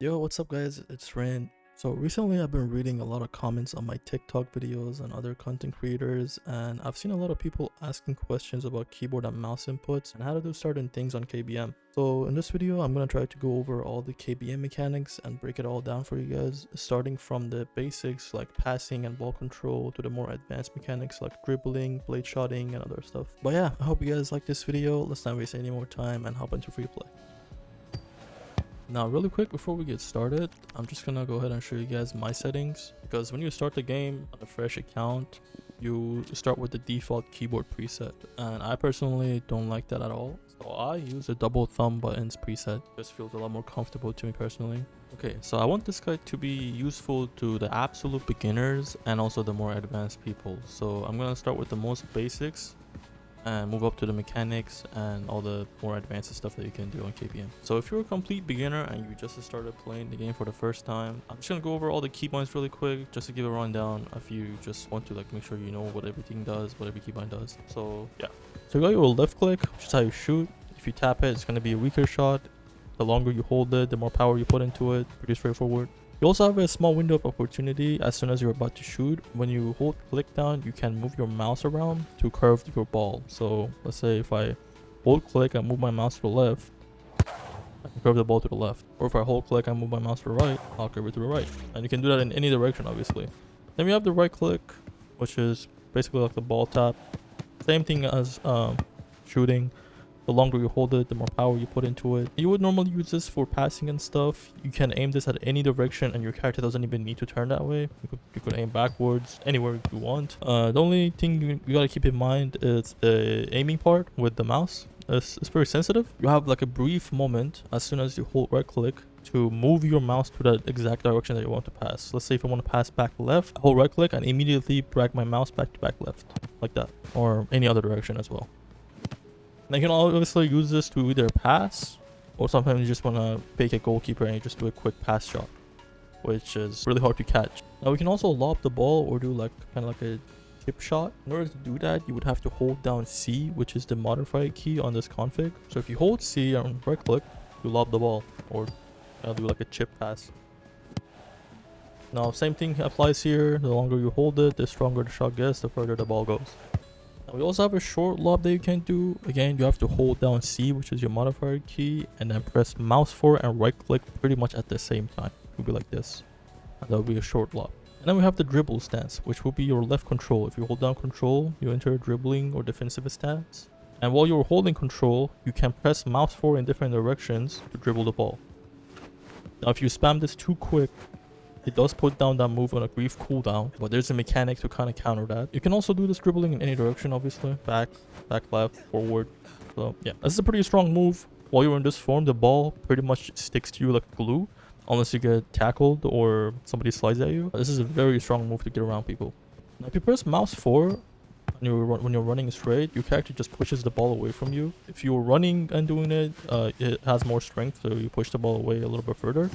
Yo, what's up guys? It's Rain. So recently I've been reading a lot of comments on my TikTok videos and other content creators, and I've seen a lot of people asking questions about keyboard and mouse inputs and how to do certain things on KBM. So in this video I'm going to try to go over all the KBM mechanics and break it all down for you guys, starting from the basics like passing and ball control to the more advanced mechanics like dribbling, blade shotting and other stuff. But yeah, I hope you guys like this video. Let's not waste any more time and hop into free play. Now really quick before we get started, I'm just gonna go ahead and show you guys my settings, because when you start the game on a fresh account you start with the default keyboard preset, and I personally don't like that at all. So I use a double thumb buttons preset. Just feels a lot more comfortable to me personally. Okay, so I want this guide to be useful to the absolute beginners and also the more advanced people. So I'm gonna start with the most basics and move up to the mechanics and all the more advanced stuff that you can do on KPM. So if you're a complete beginner and you just started playing the game for the first time, I'm just gonna go over all the keybinds really quick just to give a rundown if you just want to like make sure you know what everything does, what every keybind does. So yeah. So you got your left click, which is how you shoot. If you tap it, it's gonna be a weaker shot. The longer you hold it, the more power you put into it. Pretty straightforward. You also have a small window of opportunity as soon as you're about to shoot. When you hold click down, you can move your mouse around to curve your ball. So let's say if I hold click and move my mouse to the left, I can curve the ball to the left. Or if I hold click and move my mouse to the right, I'll curve it to the right. And you can do that in any direction, obviously. Then we have the right click, which is basically like the ball tap. Same thing as shooting. The longer you hold it, the more power you put into it. You would normally use this for passing and stuff. You can aim this at any direction and your character doesn't even need to turn that way. You could aim backwards, anywhere you want. The only thing you gotta keep in mind is the aiming part with the mouse. It's very sensitive. You have like a brief moment as soon as you hold right click to move your mouse to that exact direction that you want to pass. Let's say if I want to pass back left, I hold right click and immediately drag my mouse back to back left, like that, or any other direction as well. Now you can obviously use this to either pass, or sometimes you just want to fake a goalkeeper and you just do a quick pass shot, which is really hard to catch. Now we can also lob the ball or do like kind of like a chip shot. In order to do that, you would have to hold down C, which is the modifier key on this config. So if you hold C and right click, you lob the ball or do like a chip pass. Now same thing applies here. The longer you hold it, the stronger the shot gets, the further the ball goes. We also have a short lob that you can do. Again, you have to hold down C, which is your modifier key, and then press mouse forward and right click pretty much at the same time. It will be like this, and that will be a short lob. And then we have the dribble stance, which will be your left control. If you hold down control, you enter a dribbling or defensive stance. And while you're holding control, you can press mouse forward in different directions to dribble the ball. Now if you spam this too quick, it does put down that move on a brief cooldown, but there's a mechanic to kind of counter that. You can also do this dribbling in any direction, obviously. Back, left, forward. So yeah, this is a pretty strong move. While you're in this form, the ball pretty much sticks to you like glue, unless you get tackled or somebody slides at you. This is a very strong move to get around people. Now if you press mouse 4, when you're running straight, your character just pushes the ball away from you. If you're running and doing it, it has more strength, so you push the ball away a little bit further.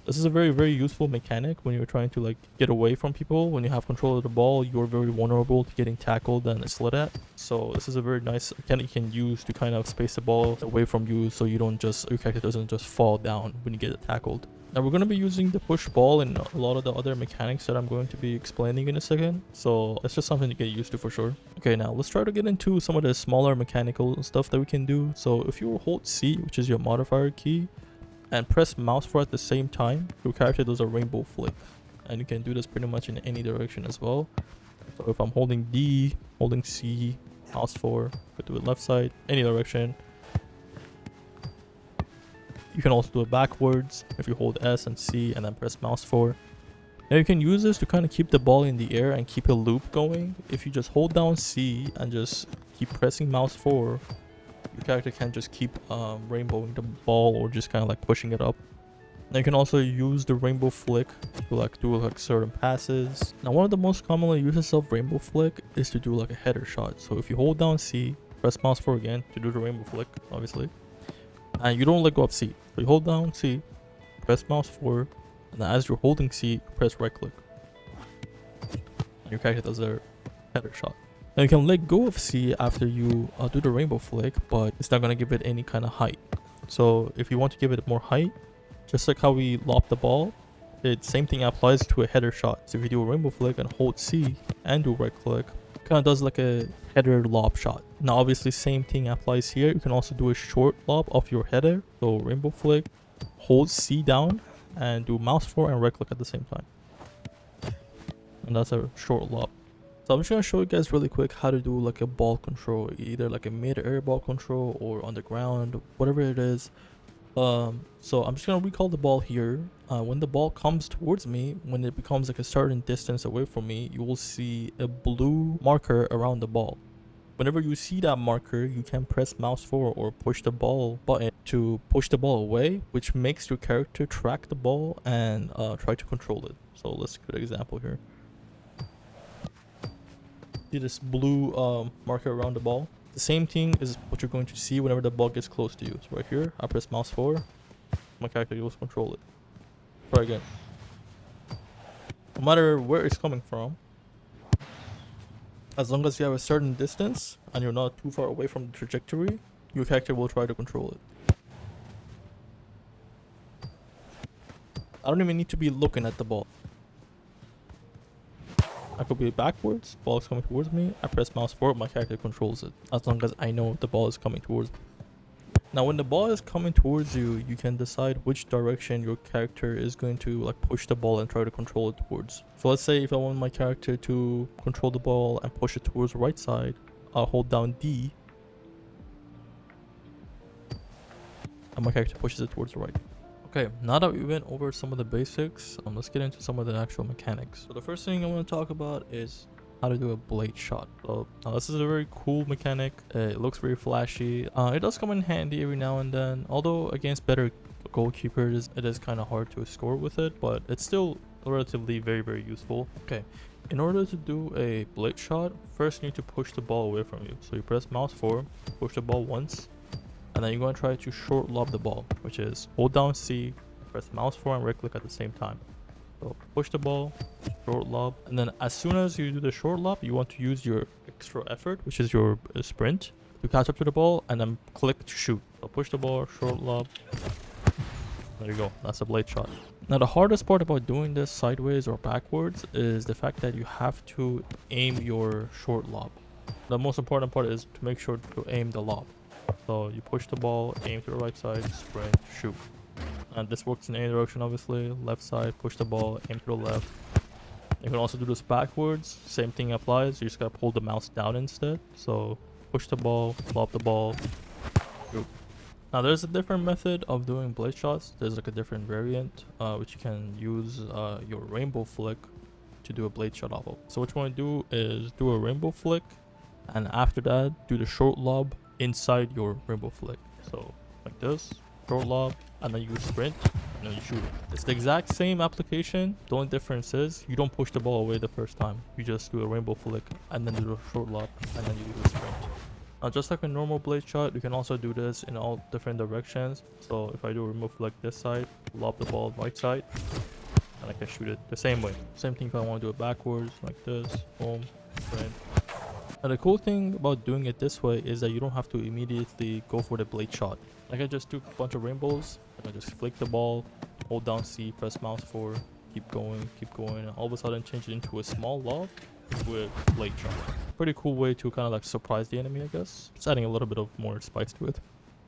This is a very, very useful mechanic when you're trying to like get away from people. When you have control of the ball, you're very vulnerable to getting tackled and slid at. So this is a very nice mechanic you can use to kind of space the ball away from you, so you don't just, your character doesn't just fall down when you get tackled. Now we're going to be using the push ball and a lot of the other mechanics that I'm going to be explaining in a second. So it's just something to get used to for sure. Okay, now let's try to get into some of the smaller mechanical stuff that we can do. So if you hold C, which is your modifier key, and press mouse forward at the same time, your character does a rainbow flick, and you can do this pretty much in any direction as well. So if I'm holding D, holding C, mouse forward, go to the left side, any direction. You can also do it backwards if you hold S and C and then press mouse forward. Now you can use this to kind of keep the ball in the air and keep a loop going. If you just hold down C and just keep pressing mouse forward, your character can just keep rainbowing the ball or just kind of like pushing it up. Now you can also use the rainbow flick to like do like certain passes. Now one of the most commonly uses of rainbow flick is to do like a header shot. So if you hold down C, press mouse forward again to do the rainbow flick, obviously, and you don't let go of C. So you hold down C, press mouse forward, and then as you're holding C, press right click, and your character does their header shot. Now you can let go of C after you do the rainbow flick, but it's not going to give it any kind of height. So if you want to give it more height, Just like how we lob the ball, it same thing applies to a header shot. So if you do a rainbow flick and hold C and do right click, it kind of does like a header lob shot. Now obviously same thing applies here. You can also do a short lob off your header. So rainbow flick, hold C down and do mouse forward and right click at the same time. And that's a short lob. So I'm just going to show you guys really quick how to do like a ball control, either like a mid-air ball control or on the ground, whatever it is. So I'm just going to recall the ball here. When the ball comes towards me, when it becomes like a certain distance away from me, you will see a blue marker around the ball. Whenever you see that marker, you can press mouse forward or push the ball button to push the ball away, which makes your character track the ball and try to control it. So let's give an example here. See this blue marker around the ball? The same thing is what you're going to see whenever the ball gets close to you. So right here, I press mouse forward, my character goes control it. Try again. No matter where it's coming from, as long as you have a certain distance and you're not too far away from the trajectory, your character will try to control it. I don't even need to be looking at the ball. I could be backwards, ball is coming towards me, I press mouse forward, my character controls it, as long as I know the ball is coming towards me. Now when the ball is coming towards you, you can decide which direction your character is going to like push the ball and try to control it towards. So let's say if I want my character to control the ball and push it towards the right side, I'll hold down D and my character pushes it towards the right. Okay, now that we went over some of the basics, let's get into some of the actual mechanics. So the first thing I want to talk about is how to do a blade shot. So now this is a very cool mechanic. It looks very flashy. It does come in handy every now and then, although against better goalkeepers it is kind of hard to score with it, but it's still relatively very useful. Okay, in order to do a blade shot, first you need to push the ball away from you. So you press mouse forward, push the ball once, and then you're going to try to short lob the ball, which is hold down C, press mouse forward and right click at the same time. So push the ball, short lob, and then as soon as you do the short lob, you want to use your extra effort, which is your sprint, to catch up to the ball and then click to shoot. So push the ball, short lob. There you go, that's a blade shot. Now the hardest part about doing this sideways or backwards is the fact that you have to aim your short lob. The most important part is to make sure to aim the lob. So you push the ball, aim to the right side, sprint, shoot. And this works in any direction obviously. Left side, push the ball, aim to the left. You can also do this backwards. Same thing applies. You just gotta pull the mouse down instead. So push the ball, lob the ball, shoot. Now there's a different method of doing blade shots. There's like a different variant which you can use your rainbow flick to do a blade shot off of. So what you want to do is do a rainbow flick, and after that do the short lob inside your rainbow flick. So like this, short lob, and then you sprint and then you shoot it. It's the exact same application. The only difference is you don't push the ball away the first time. You just do a rainbow flick and then do a short lob and then you do a sprint. Now just like a normal blade shot, you can also do this in all different directions. So if I do a rainbow flick this side, lob the ball right side, and I can shoot it the same way. Same thing if I want to do it backwards, like this, boom, sprint. And the cool thing about doing it this way is that you don't have to immediately go for the blade shot. Like I just do a bunch of rainbows, and I just flick the ball, hold down C, press mouse forward, keep going, and all of a sudden change it into a small lob with blade shot. Pretty cool way to kind of like surprise the enemy, I guess. Just adding a little bit of more spice to it.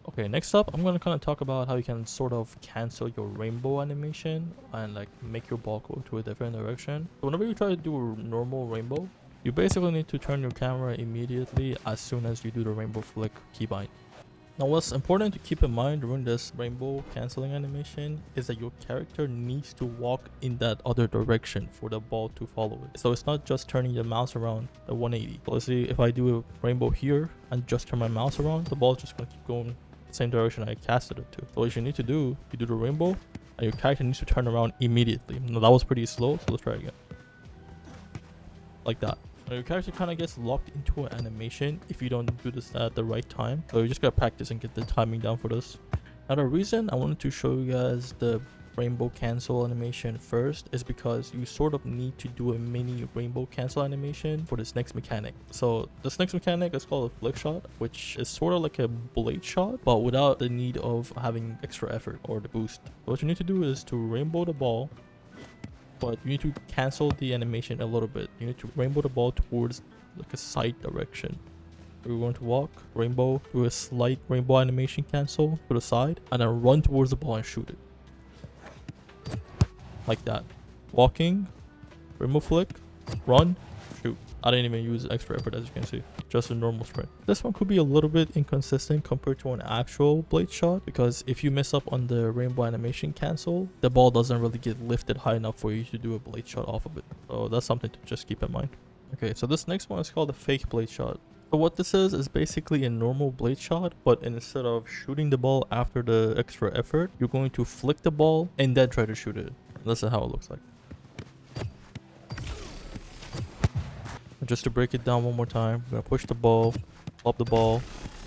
Okay, next up, I'm going to kind of talk about how you can sort of cancel your rainbow animation and like make your ball go to a different direction. So whenever you try to do a normal rainbow, you basically need to turn your camera immediately as soon as you do the rainbow flick keybind. Now what's important to keep in mind during this rainbow cancelling animation is that your character needs to walk in that other direction for the ball to follow it. So it's not just turning your mouse around the 180. So let's see, if I do a rainbow here and just turn my mouse around, the ball is just going to keep going the same direction I casted it to. So what you need to do, you do the rainbow and your character needs to turn around immediately. Now that was pretty slow, so let's try again. Like that. Now your character kind of gets locked into an animation if you don't do this at the right time. So you just gotta practice and get the timing down for this. Now the reason I wanted to show you guys the rainbow cancel animation first is because you sort of need to do a mini rainbow cancel animation for this next mechanic. So this next mechanic is called a flick shot, which is sort of like a blade shot, but without the need of having extra effort or the boost. What you need to do is to rainbow the ball, but you need to cancel the animation a little bit. You need to rainbow the ball towards like a side direction. We're going to walk, rainbow, do a slight rainbow animation cancel to the side, and then run towards the ball and shoot it. Like that. Walking, rainbow flick, run, shoot. I didn't even use extra effort, as you can see. Just a normal sprint. This one could be a little bit inconsistent compared to an actual blade shot, because if you mess up on the rainbow animation cancel, the ball doesn't really get lifted high enough for you to do a blade shot off of it. So that's something to just keep in mind. Okay, so this next one is called a fake blade shot. So what this is basically a normal blade shot, but instead of shooting the ball after the extra effort, you're going to flick the ball and then try to shoot it. This is how it looks like. And just to break it down one more time, we're gonna push the ball, up the ball,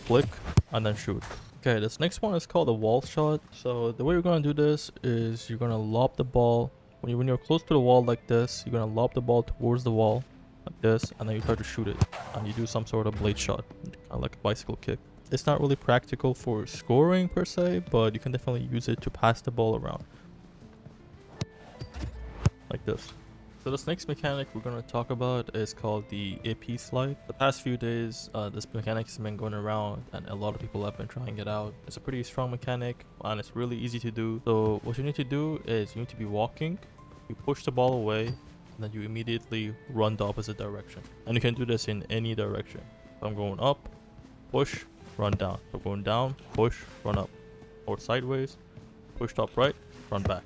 flick, and then shoot. Okay, this next one is called a wall shot. So the way you're gonna do this is you're gonna lob the ball. When you're close to the wall like this, you're gonna lob the ball towards the wall like this, and then you try to shoot it, and you do some sort of blade shot, kind of like a bicycle kick. It's not really practical for scoring per se, but you can definitely use it to pass the ball around like this. So this next mechanic we're going to talk about is called the AP slide. The past few days, this mechanic has been going around and a lot of people have been trying it out. It's a pretty strong mechanic and it's really easy to do. So what you need to do is you need to be walking, you push the ball away, and then you immediately run the opposite direction. And you can do this in any direction. So I'm going up, push, run down. So going down, push, run up. Or sideways, push top right, run back.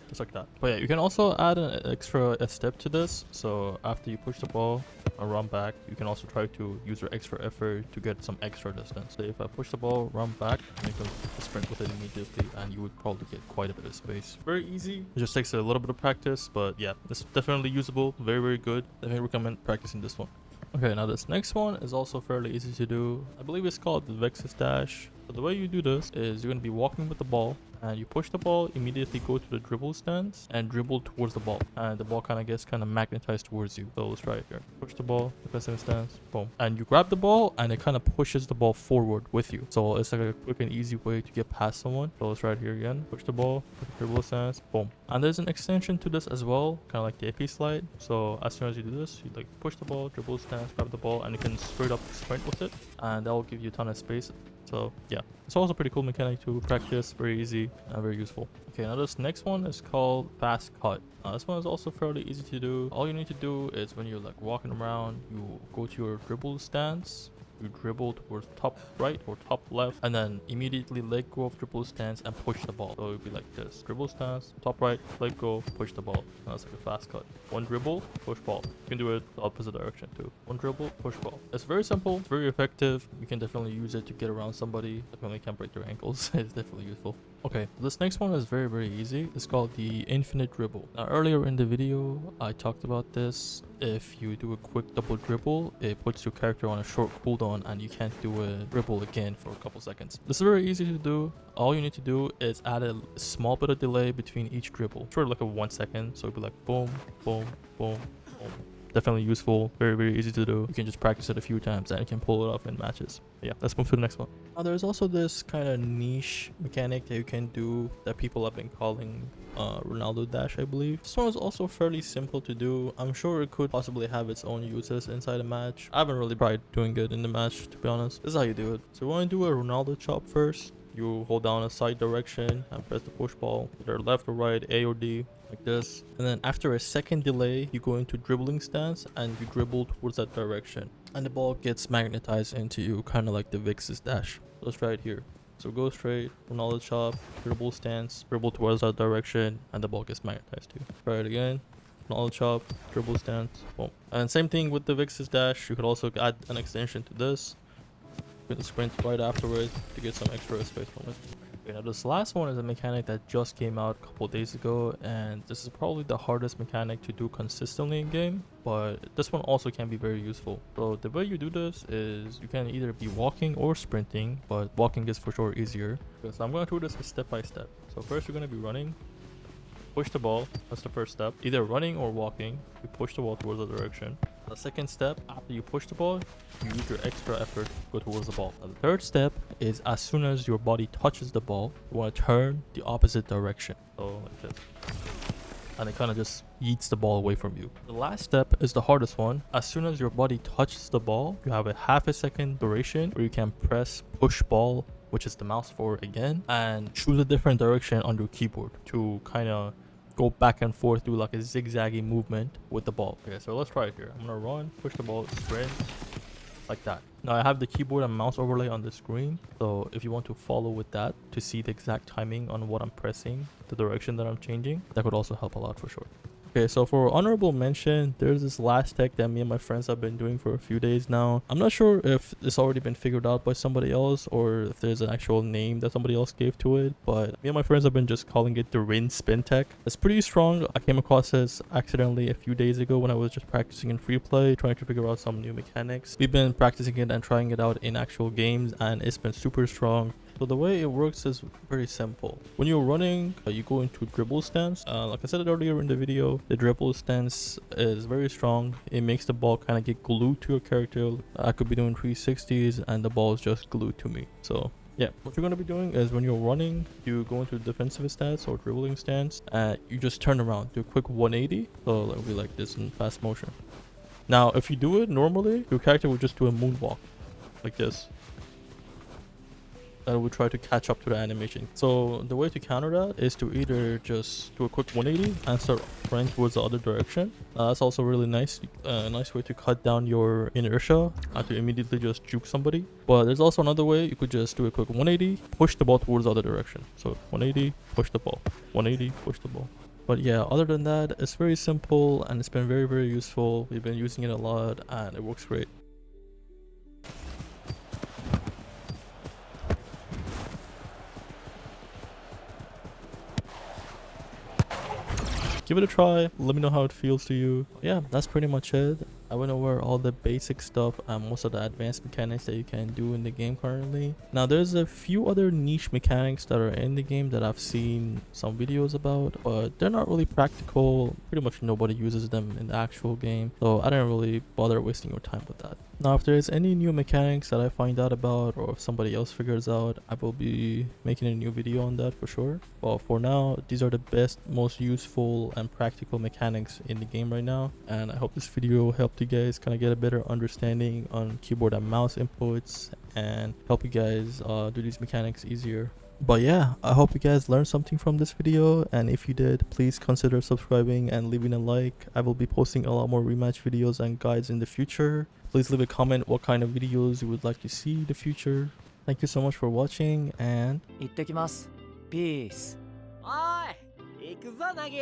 Just like that. But yeah, you can also add an extra step to this. So after you push the ball and run back, you can also try to use your extra effort to get some extra distance. So if I push the ball, run back, and you can sprint with it immediately, and you would probably get quite a bit of space. Very easy. It just takes a little bit of practice, but yeah, it's definitely usable. Very, very good. Definitely recommend practicing this one. Okay, now this next one is also fairly easy to do. I believe it's called the Vexis dash. So the way you do this is you're going to be walking with the ball, and you push the ball, immediately go to the dribble stance and dribble towards the ball, and the ball kind of gets magnetized towards you. So let's try it here. Push the ball, defensive stance, boom, and you grab the ball and it kind of pushes the ball forward with you. So it's like a quick and easy way to get past someone. So let's try it here again. Push the ball, dribble stance, boom. And there's an extension to this as well, kind of like the AP slide. So as soon as you do this, you like push the ball, dribble stance, grab the ball, and you can straight up sprint with it, and that will give you a ton of space. So yeah, it's also a pretty cool mechanic to practice, very easy and very useful. Okay, now this next one is called fast cut. This one is also fairly easy to do. All you need to do is when you're like walking around, you go to your dribble stance, you dribble towards top right or top left, and then immediately let go of dribble stance and push the ball. So it would be like this: dribble stance, top right, let go, push the ball. And that's like a fast cut. One dribble, push ball. You can do it the opposite direction too. One dribble, push ball. It's very simple, it's very effective. You can definitely use it to get around somebody. Definitely can't break their ankles. It's definitely useful. Okay, this next one is very, very easy. It's called the infinite dribble. Now earlier in the video, I talked about this. If you do a quick double dribble, it puts your character on a short cooldown and you can't do a dribble again for a couple seconds. This is very easy to do. All you need to do is add a small bit of delay between each dribble. Sort of like a 1 second. So it'd be like boom, boom, boom, boom. Definitely useful, very, very easy to do. You can just practice it a few times and you can pull it off in matches. But yeah, let's move to the next one. Now there's also this kind of niche mechanic that you can do that people have been calling Ronaldo dash, I believe. This one is also fairly simple to do. I'm sure it could possibly have its own uses inside a match. I haven't really tried doing it in the match, to be honest. This is how you do it. So you want to do a Ronaldo chop first. You hold down a side direction and press the push ball, either left or right, A or D, like this. And then after a second delay, you go into dribbling stance and you dribble towards that direction. And the ball gets magnetized into you, kind of like the Vexis dash. Let's try it here. So go straight, Ronaldo chop, dribble stance, dribble towards that direction, and the ball gets magnetized to you. Try it again. Ronaldo chop, dribble stance, boom. And same thing with the Vexis dash. You could also add an extension to this. You can sprint right afterwards to get some extra space from it. Okay, now this last one is a mechanic that just came out a couple days ago, and this is probably the hardest mechanic to do consistently in game, but this one also can be very useful. So the way you do this is you can either be walking or sprinting, but walking is for sure easier. So I'm going to do this step by step. So first you're going to be running. Push the ball. That's the first step. Either running or walking. You push the ball towards the direction. The second step, after you push the ball, you use your extra effort to go towards the ball. And the third step is as soon as your body touches the ball, you want to turn the opposite direction. So like this. And it kind of just yeets the ball away from you. The last step is the hardest one. As soon as your body touches the ball, you have a half a second duration where you can press push ball, which is the mouse forward again, and choose a different direction on your keyboard to kind of go back and forth, do like a zigzaggy movement with the ball. Okay, so let's try it here. I'm gonna run, push the ball, sprint, like that. Now I have the keyboard and mouse overlay on the screen, so if you want to follow with that to see the exact timing on what I'm pressing, the direction that I'm changing, that could also help a lot for sure. Okay, so for honorable mention, there's this last tech that me and my friends have been doing for a few days now. I'm not sure if it's already been figured out by somebody else or if there's an actual name that somebody else gave to it, but me and my friends have been just calling it the Rin Spin Tech. It's pretty strong. I came across this accidentally a few days ago when I was just practicing in free play, trying to figure out some new mechanics. We've been practicing it and trying it out in actual games, and it's been super strong. So the way it works is very simple. When you're running, you go into dribble stance. Like I said earlier in the video, the dribble stance is very strong. It makes the ball kind of get glued to your character. I could be doing 360s and the ball is just glued to me. So yeah, what you're going to be doing is when you're running, you go into defensive stance or dribbling stance, and you just turn around, do a quick 180. So it'll be like this in fast motion. Now, if you do it normally, your character will just do a moonwalk like this. That will try to catch up to the animation. So the way to counter that is to either just do a quick 180 and start running towards the other direction. That's also really nice. Nice way to cut down your inertia and to immediately just juke somebody. But there's also another way. You could just do a quick 180, push the ball towards the other direction. So 180, push the ball, 180, push the ball. But yeah, other than that, it's very simple and it's been very, very useful. We've been using it a lot and it works great. Give it a try, let me know how it feels to you. Yeah, that's pretty much it. I went over all the basic stuff and most of the advanced mechanics that you can do in the game currently. Now there's a few other niche mechanics that are in the game that I've seen some videos about, but they're not really practical. Pretty much nobody uses them in the actual game, so I didn't really bother wasting your time with that. Now if there's any new mechanics that I find out about or if somebody else figures out, I will be making a new video on that for sure. But for now, these are the best, most useful and practical mechanics in the game right now, and I hope this video helped you guys kind of get a better understanding on keyboard and mouse inputs and help you guys do these mechanics easier. But yeah, I hope you guys learned something from this video, and if you did, please consider subscribing and leaving a like. I will be posting a lot more rematch videos and guides in the future. Please leave a comment what kind of videos you would like to see in the future. Thank you so much for watching, and 行ってきます。ピース。おい、行くぞ、ナギ。